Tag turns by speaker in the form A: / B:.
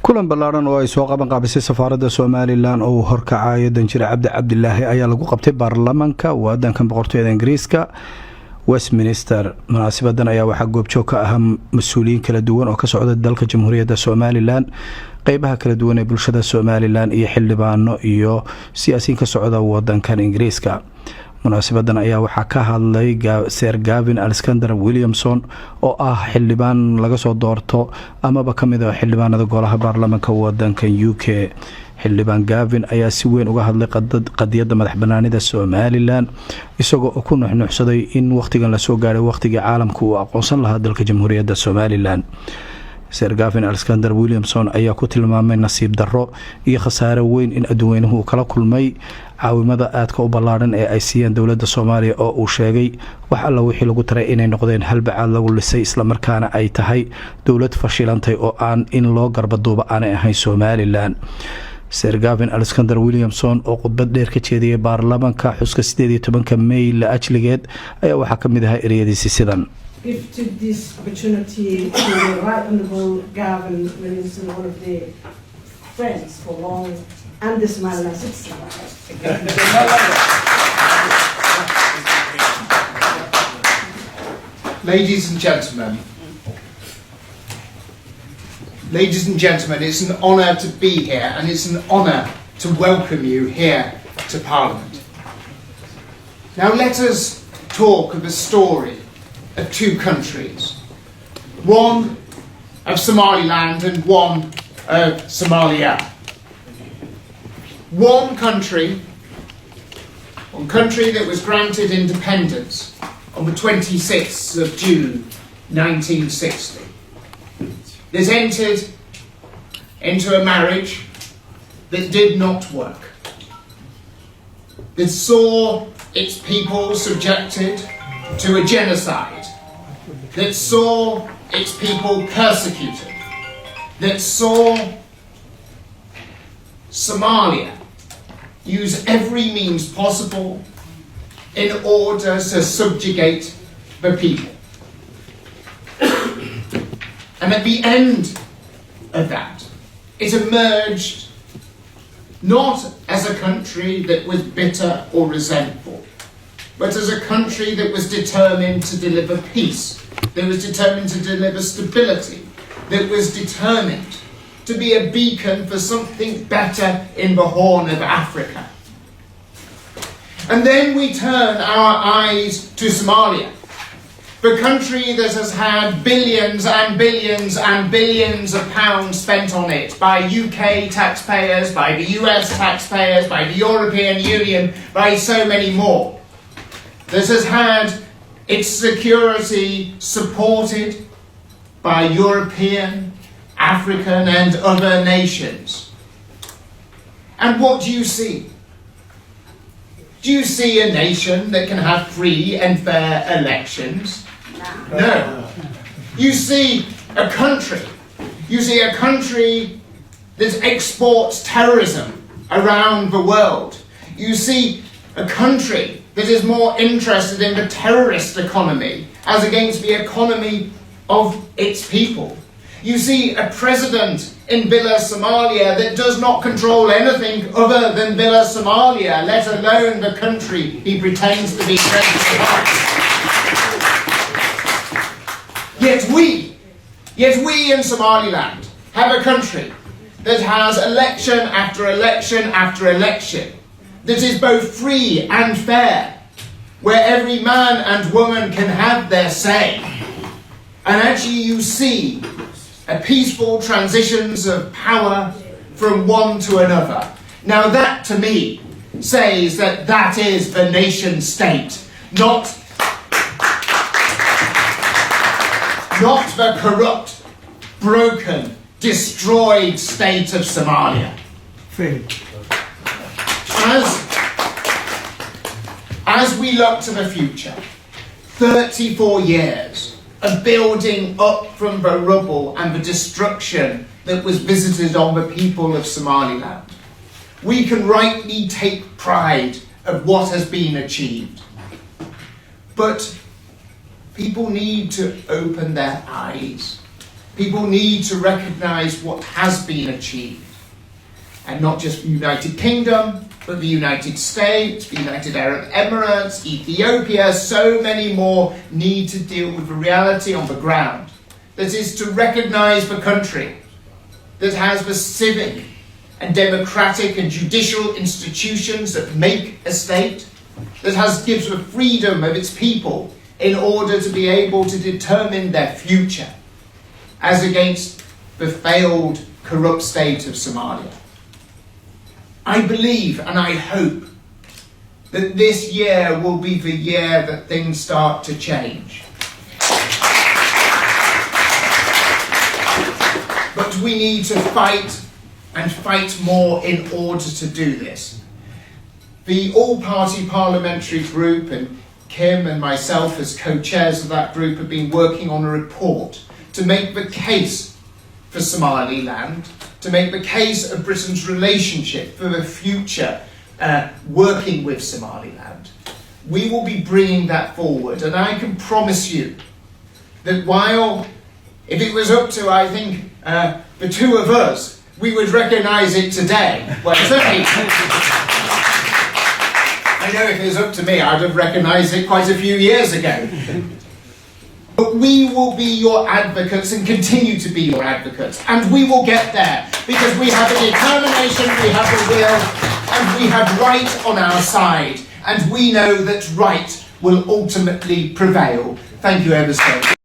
A: kulan ballaaran oo ay soo qaban qaabisay safaaradda Somaliland oo horkacaya danjire Cabdilaahi ayaa lagu qabtay baarlamaanka waddanka boqortooyada Ingiriiska Westminster. Munaasabaddan ayaa waxaa goobjoog ka ah mas'uuliyiin kala duwan oo ka socda dalka Jamhuuriyadda Somaliland, qaybaha kala duwan ee bulshada Somaliland iyo xildhibaano iyo siyaasiyiin ka socda waddanka Ingiriiska. munaasabaddan ayaa waxaa ka hadlay Sir Gavin Williamson oo ah xildhibaan laga soo doorto amaba kamid ah xildhibaanada golaha baarlamaanka waddanka UK. xildhibaan Gavin ayaa si weyn uga hadlay qadiyadda madaxbannaanida Somaliland isagoo ku nuuxnuuxsaday in waqtigan la soo gaaray waqtigii caalamku uu aqoonsan lahaa dalka Jamhuuriyadda Somaliland. Sir Gavin Williamson ayaa ku tilmaamay nasiib darro iyo khasaare weyn in adduunyadu kala kulmay caawimada aadka u ballaaran ee ay siiyeen dowladda Soomaaliya oo uu sheegay wax alla wixii lagu taray inay noqdeen halbacaad lagu lisay isla markaana ay tahay dowlad fashilantay oo aan in loo garbaduuba aanay ahayn Somaliland. Sir Gavin Williamson oo khudbad dheer ka jeediyay baarlamaanka xuska 18 May la ajligeed ayaa waxaa ka mid ah ereyadiisa sidan:
B: gifted this opportunity to the Right Honourable Gavin Williamson, one of their friends for long, and the Somaliland citizen.
C: Ladies and gentlemen, it's an honour to be here, and it's an honour to welcome you here to Parliament. Now let us talk of a story of two countries, one of Somaliland and one of Somalia. One country that was granted independence on the 26th of June 1960, that entered into a marriage that did not work, that saw its people subjected to a genocide, that saw its people persecuted, that saw Somalia use every means possible in order to subjugate the people. And at the end of that, it emerged not as a country that was bitter or resentful, but as a country that was determined to deliver peace, that was determined to deliver stability, that was determined to be a beacon for something better in the Horn of Africa. And then we turn our eyes to Somalia, the country that has had billions and billions and billions of pounds spent on it by UK taxpayers, by the US taxpayers, by the European Union, by so many more, that has had its security supported by European, African and other nations. And what do you see? Do you see a nation that can have free and fair elections? No. You see a country that exports terrorism around the world. You see a country that is more interested in the terrorist economy as against the economy of its people. You see a president in Villa Somalia that does not control anything other than Villa Somalia, let alone the country he pretends to be president of. Yet we in Somaliland have a country that has election after election after election, that is both free and fair, where every man and woman can have their say. And actually you see a peaceful transitions of power from one to another. Now that to me says that is the nation state, not the corrupt, broken, destroyed state of Somalia. As we look to the future, 34 years of building up from the rubble and the destruction that was visited on the people of Somaliland, we can rightly take pride of what has been achieved. But people need to open their eyes People need to recognise what has been achieved. And not just the United Kingdom, but the United States, the United Arab Emirates, Ethiopia, so many more need to deal with the reality on the ground. That is to recognise the country that has the civic and democratic and judicial institutions that make a state, that gives the freedom of its people in order to be able to determine their future, as against the failed, corrupt state of Somalia. I believe and I hope that this year will be the year that things start to change. But we need to fight and fight more in order to do this. The all-party parliamentary group and Kim and myself as co-chairs of that group have been working on a report to make the case for Somaliland, to make the case of Britain's relationship for the future working with Somaliland. We will be bringing that forward, and I can promise you that while, if it was up to, I think, the two of us, we would recognise it today. Well, certainly, I know if it was up to me, I'd have recognised it quite a few years ago. But we will be your advocates and continue to be your advocates. And we will get there because we have the determination, we have the will, and we have right on our side. And we know that right will ultimately prevail. Thank you ever so much.